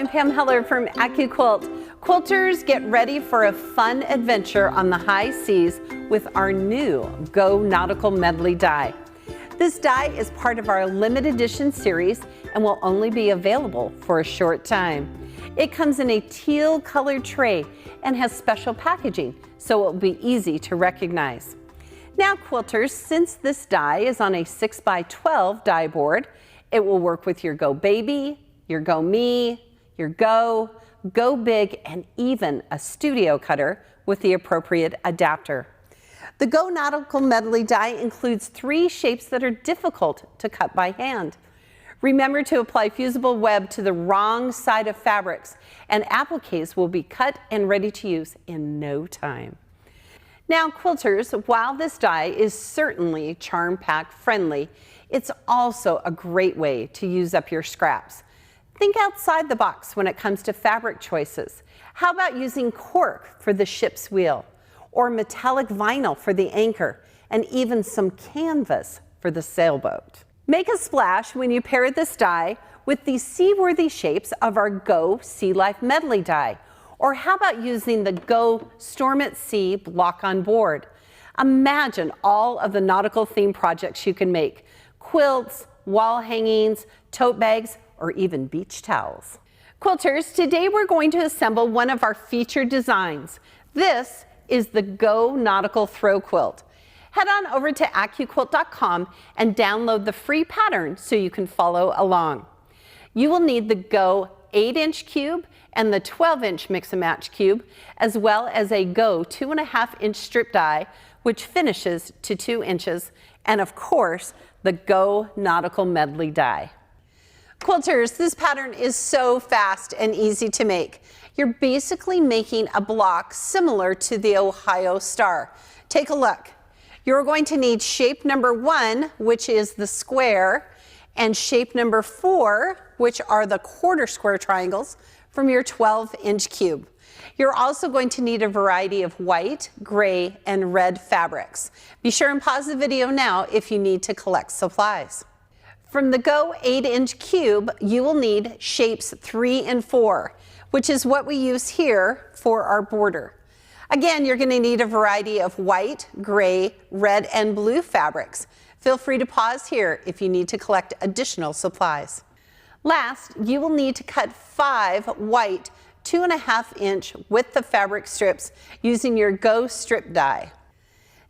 I'm Pam Heller from AccuQuilt. Quilters, get ready for a fun adventure on the high seas with our new Go Nautical Medley die. This die is part of our limited edition series and will only be available for a short time. It comes in a teal colored tray and has special packaging, so it will be easy to recognize. Now quilters, since this die is on a 6x12 die board, it will work with your Go Baby, your Go Me, your Go Big, and even a studio cutter with the appropriate adapter. The Go Nautical Medley die includes 3 shapes that are difficult to cut by hand. Remember to apply fusible web to the wrong side of fabrics, and appliques will be cut and ready to use in no time. Now quilters, while this die is certainly charm pack friendly, it's also a great way to use up your scraps. Think outside the box when it comes to fabric choices. How about using cork for the ship's wheel, or metallic vinyl for the anchor, and even some canvas for the sailboat? Make a splash when you pair this die with the seaworthy shapes of our Go Sea Life Medley die. Or how about using the Go Storm at Sea block on board? Imagine all of the nautical theme projects you can make. Quilts, wall hangings, tote bags, or even beach towels. Quilters, today we're going to assemble one of our featured designs. This is the Go Nautical Throw Quilt. Head on over to AccuQuilt.com and download the free pattern so you can follow along. You will need the Go 8-inch cube and the 12-inch mix and match cube, as well as a Go 2.5-inch strip die, which finishes to 2 inches, and of course, the Go Nautical Medley die. Quilters, this pattern is so fast and easy to make. You're basically making a block similar to the Ohio Star. Take a look. You're going to need shape number 1, which is the square, and shape number 4, which are the quarter square triangles from your 12-inch cube. You're also going to need a variety of white, gray, and red fabrics. Be sure and pause the video now if you need to collect supplies. From the Go 8-inch cube, you will need shapes 3 and 4, which is what we use here for our border. Again, you're going to need a variety of white, gray, red, and blue fabrics. Feel free to pause here if you need to collect additional supplies. Last, you will need to cut 5 white 2.5-inch width of fabric strips using your Go strip die.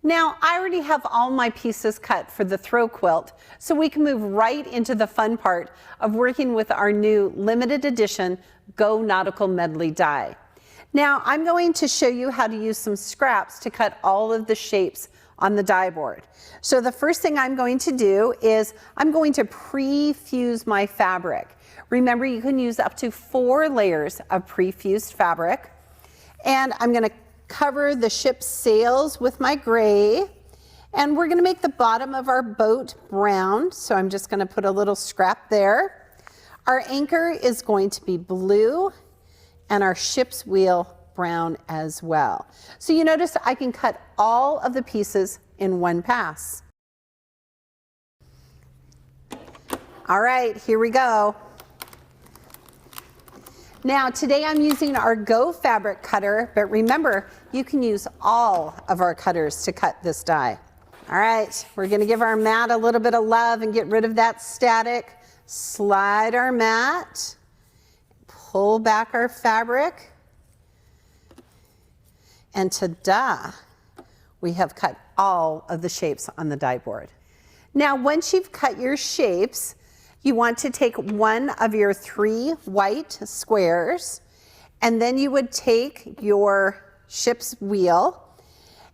Now, I already have all my pieces cut for the throw quilt, so we can move right into the fun part of working with our new limited edition Go Nautical Medley die. Now, I'm going to show you how to use some scraps to cut all of the shapes on the die board. So the first thing I'm going to do is I'm going to pre-fuse my fabric. Remember, you can use up to 4 layers of pre-fused fabric. And I'm going to cover the ship's sails with my gray. And we're going to make the bottom of our boat brown. So I'm just going to put a little scrap there. Our anchor is going to be blue, and our ship's wheel brown as well. So you notice I can cut all of the pieces in one pass. All right, here we go. Now today I'm using our Go fabric cutter, but remember, you can use all of our cutters to cut this die. All right, we're gonna give our mat a little bit of love and get rid of that static. Slide our mat, pull back our fabric, and ta-da, we have cut all of the shapes on the die board. Now, once you've cut your shapes, you want to take one of your 3 white squares, and then you would take your ship's wheel,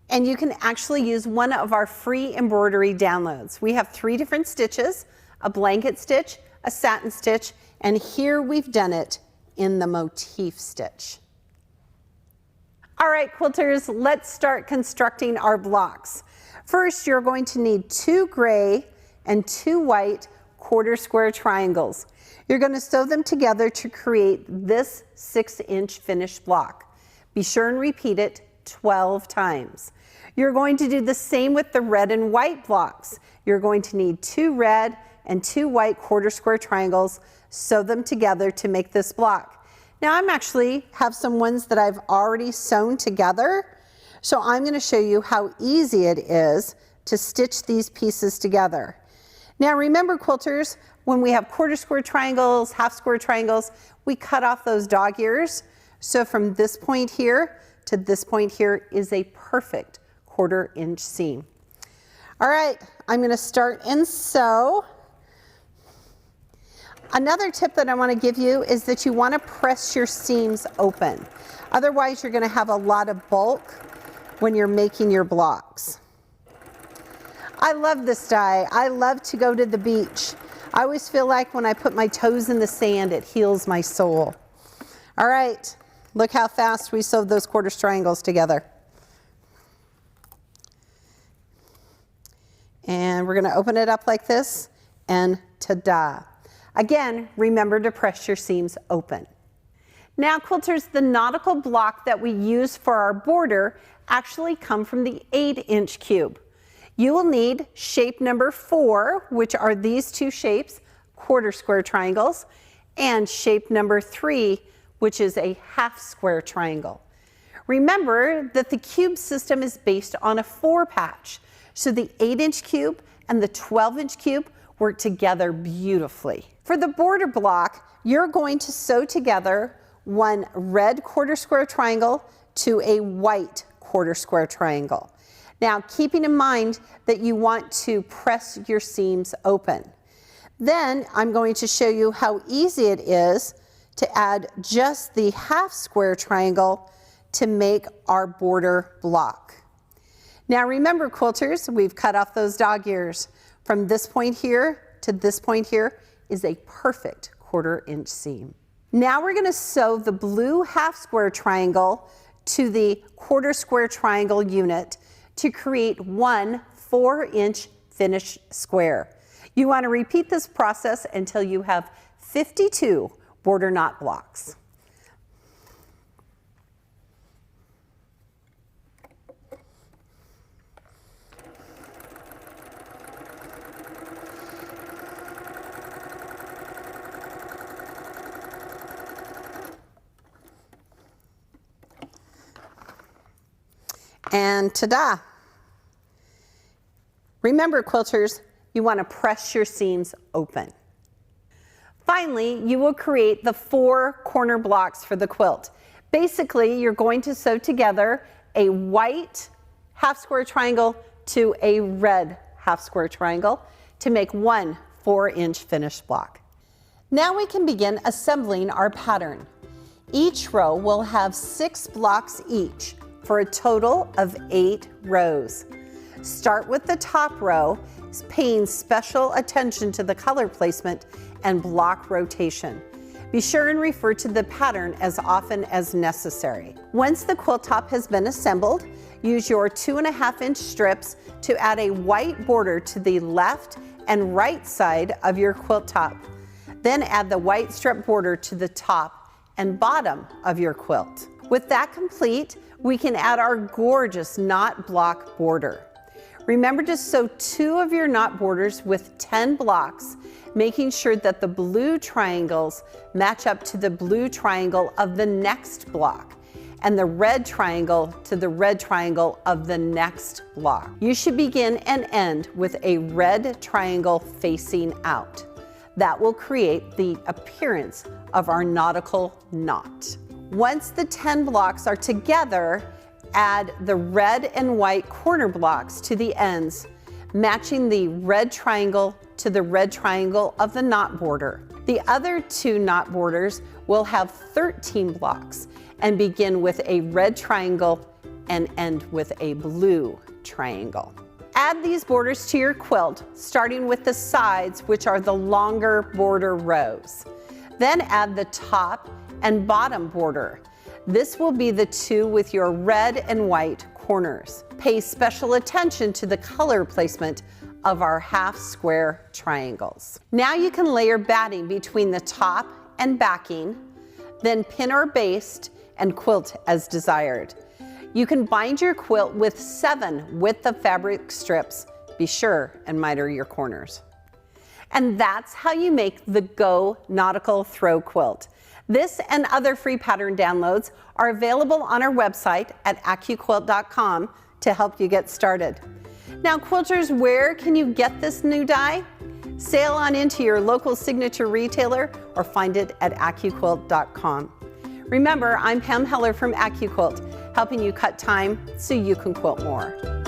and you can actually use one of our free embroidery downloads. We have 3 different stitches, a blanket stitch, a satin stitch, and here we've done it in the motif stitch. All right, quilters, let's start constructing our blocks. First, you're going to need 2 gray and 2 white quarter square triangles. You're going to sew them together to create this 6-inch finished block. Be sure and repeat it 12 times. You're going to do the same with the red and white blocks. You're going to need 2 red and 2 white quarter square triangles. Sew them together to make this block. Now I'm actually have some ones that I've already sewn together. So I'm going to show you how easy it is to stitch these pieces together. Now remember, quilters, when we have quarter square triangles, half square triangles, we cut off those dog ears. So from this point here to this point here is a perfect 1/4 inch seam. All right, I'm going to start and sew. Another tip that I want to give you is that you want to press your seams open. Otherwise, you're going to have a lot of bulk when you're making your blocks. I love this die. I love to go to the beach. I always feel like when I put my toes in the sand, it heals my soul. All right, look how fast we sewed those 1/4 triangles together. And we're going to open it up like this, and ta-da. Again, remember to press your seams open. Now, quilters, the nautical block that we use for our border actually come from the 8-inch cube. You will need shape number 4, which are these two shapes, 1/4 square triangles, and shape number 3, which is a half square triangle. Remember that the cube system is based on a 4 patch, so the 8-inch cube and the 12-inch cube work together beautifully. For the border block, you're going to sew together one red 1/4 square triangle to a white 1/4 square triangle. Now, keeping in mind that you want to press your seams open. Then I'm going to show you how easy it is to add just the half square triangle to make our border block. Now remember, quilters, we've cut off those dog ears. From this point here to this point here is a perfect 1/4 inch seam. Now we're going to sew the blue half square triangle to the 1/4 square triangle unit to create one 4-inch finished square. You want to repeat this process until you have 52 border knot blocks. And ta-da! Remember, quilters, you want to press your seams open. Finally, you will create the 4 corner blocks for the quilt. Basically, you're going to sew together a white half square triangle to a red half square triangle to make one 4-inch finished block. Now we can begin assembling our pattern. Each row will have 6 blocks each, for a total of 8 rows. Start with the top row, paying special attention to the color placement and block rotation. Be sure and refer to the pattern as often as necessary. Once the quilt top has been assembled, use your 2.5-inch strips to add a white border to the left and right side of your quilt top. Then add the white strip border to the top and bottom of your quilt. With that complete, we can add our gorgeous knot block border. Remember to sew 2 of your knot borders with 10 blocks, making sure that the blue triangles match up to the blue triangle of the next block and the red triangle to the red triangle of the next block. You should begin and end with a red triangle facing out. That will create the appearance of our nautical knot. Once the 10 blocks are together, add the red and white corner blocks to the ends, matching the red triangle to the red triangle of the knot border. The other 2 knot borders will have 13 blocks and begin with a red triangle and end with a blue triangle. Add these borders to your quilt, starting with the sides, which are the longer border rows. Then add the top and bottom border. This will be the 2 with your red and white corners. Pay special attention to the color placement of our half square triangles. Now you can layer batting between the top and backing, then pin or baste and quilt as desired. You can bind your quilt with 7 width of fabric strips. Be sure and miter your corners. And that's how you make the Go Nautical Throw Quilt. This and other free pattern downloads are available on our website at AccuQuilt.com to help you get started. Now quilters, where can you get this new die? Sail on into your local signature retailer or find it at AccuQuilt.com. Remember, I'm Pam Heller from AccuQuilt, helping you cut time so you can quilt more.